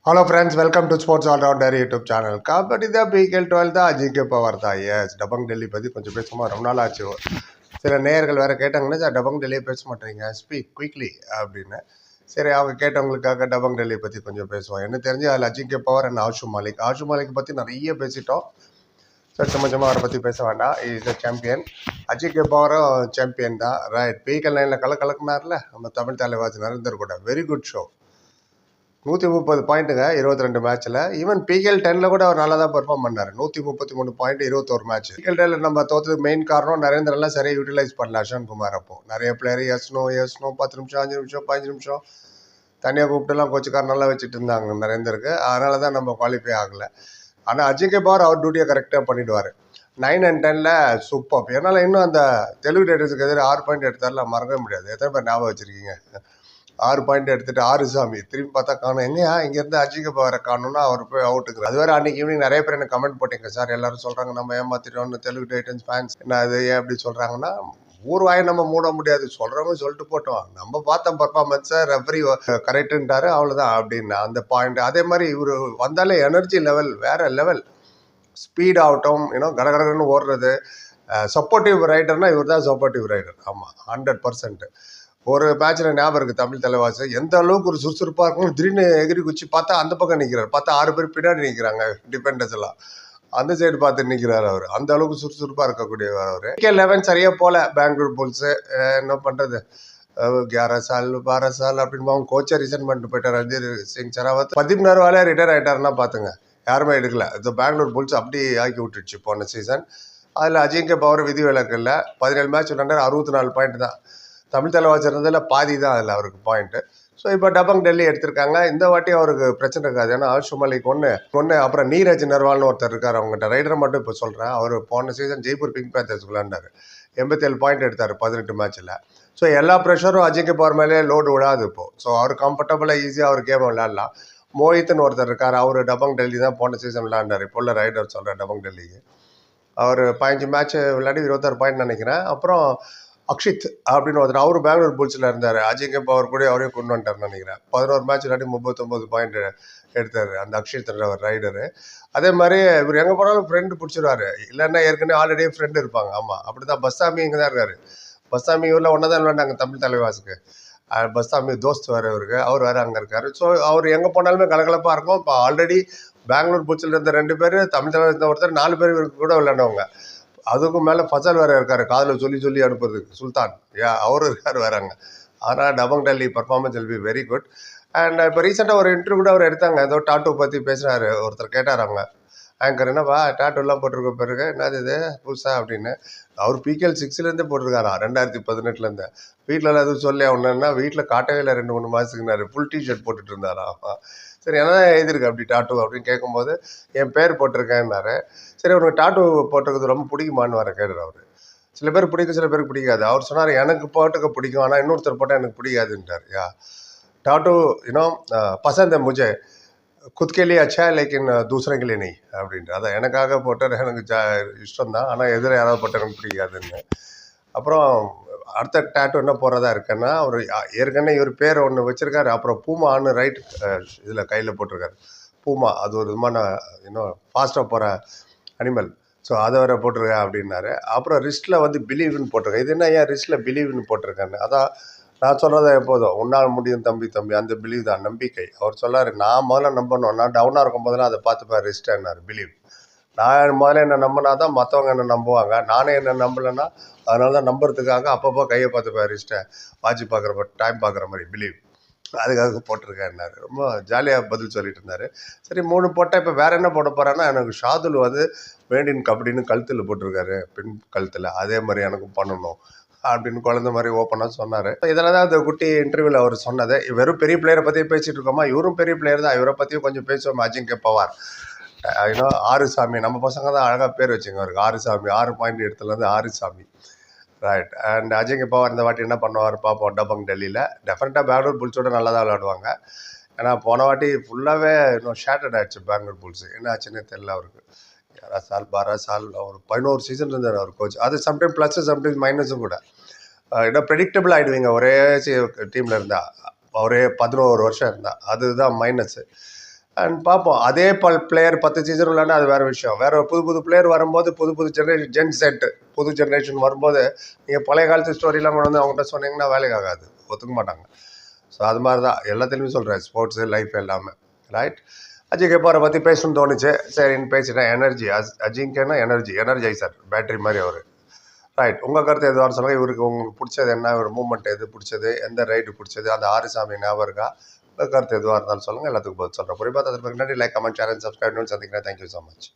Hello friends, welcome to Sports All Rounder YouTube channel. Kabaddi தான் PKL 12 தான் GK power தான். S Dabangg Delhi பற்றி கொஞ்சம் பேசுமா, ரொம்ப நாள் ஆச்சு. சில நேயர்கள் வேறு கேட்டாங்கன்னா சார் டபங் டெல்லியை பேச மாட்டேங்க, ஸ்பீக் குயிக்லி அப்படின்னு. சரி, அவங்க கேட்டவங்களுக்காக டபங் டெல்லி பற்றி கொஞ்சம் பேசுவோம். என்ன தெரிஞ்சு அதில் அஜிங்கே பவர் அண்ட் ஆஷு மாலிக் பற்றி நிறைய பேசிட்டோம். சார் கொஞ்சமாக அவரை பற்றி பேச வேண்டாம். Is a champion. அஜிங்கே பவரும் சாம்பியன் தான். ரைட், பிகேஎல் 9ல் கலக்குனார்ல நம்ம தமிழ் தலைவாசி நரேந்தர் கூட. Very good show. 130 பாயிண்ட்டுங்க 22 மேட்ச்சில். ஈவன் பிகேஎல் 10ல் கூட அவர் நல்லா தான் பெர்ஃபார்ம் பண்ணார். 133 பாயிண்ட் 21 மேட்ச். பிகேஎல் 10ல் நம்ம தோற்றதுக்கு மெயின் காரணம் நரேந்திரெல்லாம் சரியாக யூட்டிலைஸ் பண்ணல. அஸ்வன் குமார் அப்போ நிறைய பிளேயர் எஸ்னோ 10 நிமிஷம் 5 நிமிஷம் 15 நிமிஷம் தனியாக கூப்பிட்டுலாம் கோச்சுக்கார் நல்லா வச்சுட்டு இருந்தாங்க நரேந்தருக்கு. அதனால தான் நம்ம குவாலிஃபை ஆகலை. ஆனால் அஜிங்கே பவர் அவர் டியூட்டியை கரெக்டாக பண்ணிவிடுவார். 9 and 10ல் சூப்பர். என்னால் இன்னும் அந்த தெலுங்கு டைட்டன்ஸுக்கு எதிராக 6 பாயிண்ட் எடுத்தாரில் மறக்கவே முடியாது. எத்தனை பேர் ஞாபகம் வச்சுருக்கீங்க? 6 பாயிண்ட் எடுத்துகிட்டு 6 சாமி திரும்பி பார்த்தா காணும். எங்கேயா இங்கேருந்து அஜிங்கே பவரை காணும்னா அவர் போய் அவுட்டுக்கு. அது வேறு அன்றைக்கி ஈவினிங் நிறைய பேர் எனக்கு கமெண்ட் போட்டீங்க, சார் எல்லாரும் சொல்கிறாங்க நம்ம ஏமாற்றிட்டோம்னு. தெலுங்கு டைட்டன்ஸ் ஃபேன்ஸ் என்ன அது ஏன் அப்படி சொல்கிறாங்கன்னா, ஊர் வாயை நம்ம மூட முடியாது. சொல்கிறவங்க சொல்லிட்டு போட்டோம். நம்ம பார்த்தோம் பர்ஃபார்மன்ஸை, ரெஃபரி கரெக்டுன்ட்டாரு, அவ்வளோதான் அப்படின்னு அந்த பாயிண்ட். அதே மாதிரி இவர் வந்தாலே எனர்ஜி லெவல் வேறு லெவல். ஸ்பீட் ஆகட்டும், கடகடன்னு ஓடுறது. சப்போர்ட்டிவ் ரைடர்னால் இவர் தான் சப்போர்ட்டிவ் ரைடர். ஆமாம், 100%. ஒரு மேட்ச்சில் ஞாபகம் இருக்குது, தமிழ் தலைவாசி எந்த அளவுக்கு ஒரு சுறுசுறுப்பாக இருக்கும். திடீர்னு எகிரி குச்சி பார்த்தா அந்த பக்கம் நிற்கிறார். பார்த்தா 6 பேர் பின்னாடி நிற்கிறாங்க டிஃபெண்டர்ஸ் எல்லாம். அந்த சைடு பார்த்து நிற்கிறார் அவர். அந்த அளவுக்கு சுறுசுறுப்பாக இருக்கக்கூடியவர் அவர். பிகேஎல் 11 சரியாக போகல பெங்களூர் புல்ஸு. என்ன பண்ணுறது, 11 சால் 12 சால் அப்படின்னு அவங்க கோச்சை ரிசைன் பண்ணிட்டு போயிட்டார். ரஞ்சித் சிங் சராவத். பிரதீப் நர்வாலே ரிட்டையர் ஆகிட்டாருன்னா பார்த்துங்க, யாருமே எடுக்கல. இந்த பெங்களூர் புல்ஸ் அப்படி ஆக்கி விட்டுடுச்சு போன சீசன். அதில் அஜிங்கே பவர் விதி விலக்கு இல்லை. 17 மேட்ச் விளையாண்டார், 64 பாயிண்ட் தான். தமிழ் தலைவாசி இருந்ததில் பாதி தான் அதில் அவருக்கு பாயிண்ட்டு. ஸோ இப்போ டபங் டெல்லி எடுத்திருக்காங்க. இந்த வாட்டி அவருக்கு பிரச்சனை இருக்காது. ஏன்னா ஆஷு மாலிக் ஒன்று அப்புறம் நீரஜ் நர்வால்னு ஒருத்தர் இருக்கார். அவங்ககிட்ட ரைடரை மட்டும் இப்போ சொல்கிறேன். அவர் போன சீசன் ஜெய்ப்பூர் பிங்க் பேந்தர்ஸ் விளையாண்டார். 87 பாயிண்ட் எடுத்தார் 18 மேட்ச்சில். ஸோ எல்லா ப்ரெஷரும் அஜிங்கே பவர் மேலே லோடு விடாது இப்போது. ஸோ அவர் கம்ஃபர்டபுளாக ஈஸியாக அவர் கேம் விளையாடலாம். மோஹித்னு ஒருத்தர் இருக்கார். அவர் டபங் டெல்லி தான் போன சீசன் விளையாண்டார். இப்போ உள்ள ரைடர் சொல்கிறேன் டபங் டெல்லிக்கு. அவர் 15 மேட்ச் விளையாடி 26 பாயிண்ட் நினைக்கிறேன். அப்புறம் அக்ஷித் அப்படின்னு ஒருத்தர், அவர் பெங்களூர் புல்ஸில் இருந்தார். அஜிங்கே பவர் கூட அவரே கொண்டு வந்துட்டார்னு நினைக்கிறேன். 11 மேட்ச் விளையாடி 39 பாயிண்ட் எடுத்தார் அந்த அக்ஷித் ரைடரு. அதே மாதிரி இவர் எங்கே போனாலும் ஃப்ரெண்டு பிடிச்சிருவாரு. இல்லைன்னா ஏற்கனவே ஆல்ரெடி ஃப்ரெண்டு இருப்பாங்க. ஆமாம், அப்படி தான். பஸ்ஸாமி இங்கே தான் இருக்கார். பஸ்ஸாமி ஊரில் ஒன்றா தான் விளையாண்டாங்க தமிழ் தலைவாசுக்கு. பஸ்ஸாமி தோஸ்த் வேறு இவருக்கு, அவர் வேறு அங்கே இருக்கார். ஸோ அவர் எங்கே போனாலுமே கலகலப்பாக இருக்கும். இப்போ ஆல்ரெடி பெங்களூர் புல்ஸில் இருந்த 2 பேர், தமிழ் தலைவாசி ஒருத்தர், 4 பேர் இவருக்கு கூட விளையாண்டவங்க. அதுக்கும் மேலே ஃபசல் வேறு இருக்கார், காதில் சொல்லி அனுப்புறதுக்கு சுல்தான். அவரும் இருக்கார் வேறாங்க. ஆனால் Dabangg Delhi performance will be very good. And இப்போ ரீசெண்டாக ஒரு இன்டர்வியூ கூட அவர் எடுத்தாங்க. ஏதோ டாட்டூ பற்றி பேசுகிறாரு. ஒருத்தர் கேட்டார் அவங்க ஆங்கர், என்னப்பா டாட்டூலாம் போட்டிருக்க பிறகு என்னது இது புதுசாக அப்படின்னு. அவர் பிகேஎல் 6லேருந்தே போட்டிருக்காரா, 2018 வீட்டில் எதுவும் சொல்லி ஒன்றுன்னா வீட்டில் காட்டவே இல்லை. 2-3 மாதத்துக்குனாரு ஃபுல் டிஷர்ட் போட்டுட்டு இருந்தாரா. சரி, என்ன எழுதிருக்கு அப்படி டாட்டூ அப்படின்னு கேட்கும்போது என் பேர் போட்டிருக்கேன்னாரு. சரி, அவருக்கு டாட்டூ போட்டிருக்கிறது ரொம்ப பிடிக்குமான்னு வர கேட்குறாரு அவர். சில பேர் பிடிக்கும், சில பேருக்கு பிடிக்காது. அவர் சொன்னார் எனக்கு போட்டுக்க பிடிக்கும், ஆனால் இன்னொருத்தர் போட்டால் எனக்கு பிடிக்காதுன்ட்டார். டாட்டூ பசந்த் முஜே खुद के लिए अच्छा है लेकिन दूसरे के लिए नहीं அப்படின்ட்டு. அதான் எனக்காக போட்டார், எனக்கு இஷ்டம் தான், ஆனால் எதிர யாராவது போட்டால் எனக்கு பிடிக்காதுன்னு. அப்புறம் அடுத்த டாட்டூ என்ன போகிறதா இருக்குன்னா, அவர் ஏற்கனவே இவர் பேர் ஒன்று வச்சுருக்காரு. அப்புறம் பூமான்னு ரைட் இதில் கையில் போட்டிருக்காரு. பூமா அது ஒரு விதமான ஃபாஸ்ட்டாக போகிற அனிமல். ஸோ அதை வேறு போட்டிருக்கேன் அப்படின்னாரு. அப்புறம் ரிஸ்ட்டில் பிலீவ்னு போட்டிருக்கேன். இது என்ன ஏன் ரிஸ்ட்டில் பிலீவ்னு போட்டிருக்கேன்னு. அதான் நான் சொல்கிறத எப்போதும் உன்னால் முடியும் தம்பி அந்த பிலீவ் தான், நம்பிக்கை. அவர் சொல்லார், நான் முதல்ல நம்பணும். நான் டவுனாக இருக்கும் போதெல்லாம் அதை பார்த்துப்பேன். ரிஸ்ட்டானார் பிலீவ். நான் முதல்ல என்னை நம்பினா தான் மற்றவங்க என்னை நம்புவாங்க. நானே என்னை நம்பலைன்னா அதனால தான் நம்புறதுக்காக அப்பப்போ கையை பார்த்துப்பேன். ரிஸ்ட்டை வாட்ச் பார்க்குறப்ப டைம் பார்க்குற மாதிரி பிலீவ். அதுக்காக போட்டிருக்கேன்னாரு. ரொம்ப ஜாலியாக பதில் சொல்லிட்டு இருந்தார். சரி, 3 போட்டால் இப்போ வேறு என்ன போட போகிறான்னா, எனக்கு ஷாதுல் மேட் இன் கபடின்னு கழுத்தில் போட்டிருக்காரு, பெண் கழுத்தில். அதே மாதிரி எனக்கும் பண்ணணும் அப்படின்னு குழந்தை மாதிரி ஓப்பனாக சொன்னார். இதெல்லாம் தான் அந்த குட்டி இன்டர்வியூவில் அவர் சொன்னது. வெறும் பெரிய பிளேயரை பற்றி பேசிகிட்டு இருக்கோமா, இவரும் பெரிய பிளேயர் தான். இவரை பற்றியும் கொஞ்சம் பேசுவோம். அஜிங்கே பவார் 6 சாமி. நம்ம பசங்க தான் அழகாக பேர் வச்சுங்க அவருக்கு. 6 சாமி, 6 பாயிண்ட் எடுத்துலேருந்து 6 சாமி. ரைட். அண்ட் அஜிங்கே பவார் இந்த வாட்டி என்ன பண்ணுவார் பார்ப்போம். டபங் டெல்லியில் டெஃபினட்டாக பெங்களூர் புல்ஸோட நல்லா தான் விளையாடுவாங்க. ஏன்னா போன வாட்டி ஃபுல்லாகவே ஷேட்டர்ட் ஆகிடுச்சு பெங்களூர் புல்ஸு. என்ன ஆச்சுன்னே தெரியல அவருக்கு. 11 சால் 12 சால் ஒரு 11 சீசன் இருந்தார் அவர் கோச். அது சம்டைம் ப்ளஸ்ஸு சம்டைம்ஸ் மைனஸும் கூட. ப்ரெடிக்டபிள் ஆகிடுவீங்க ஒரே டீமில் இருந்தால். ஒரே 11 வருஷம் இருந்தால். அதுதான் மைனஸு. அண்ட் பார்ப்போம். அதே பிளேயர் 10 சீசன் விளையாண்டா அது வேறு விஷயம். வேறு புது புது பிளேயர் வரும்போது புது புது ஜென்செட் புது ஜென்ரேஷன் வரும்போது நீங்கள் பழைய காலத்து ஸ்டோரிலாம் கொண்டு வந்து அவங்ககிட்ட சொன்னீங்கன்னா வேலைக்கு ஆகாது, ஒத்துக்க மாட்டாங்க. ஸோ அது மாதிரி தான் எல்லாத்துலேயுமே சொல்கிறேன், ஸ்போர்ட்ஸு லைஃப் எல்லாமே. ரைட். அஜிங்கே போகிற பற்றி பேசணும்னு தோணுச்சு, சரின்னு பேசிட்டேன். எனர்ஜி அஜிங்கேன்னா எனர்ஜைசர் பேட்டரி மாதிரி அவர். ரைட். உங்கள் கருத்து எதுவாக சொல்லுங்கள். இவருக்கு உங்களுக்கு பிடிச்சது என்ன, ஒரு மூமெண்ட் எது பிடிச்சது, எந்த ரைடு பிடிச்சது, அந்த ஆறுசாமி ஞாபகம் இருக்கா? உங்கள் கருத்து எதுவாக இருந்தாலும் சொல்லுங்கள், எல்லாத்துக்கும் பதில் சொல்கிறேன். குறிப்பாக அதற்கு நன்றி. Like, comment, share and subscribe. சந்திக்கிறேன். Thank you so much.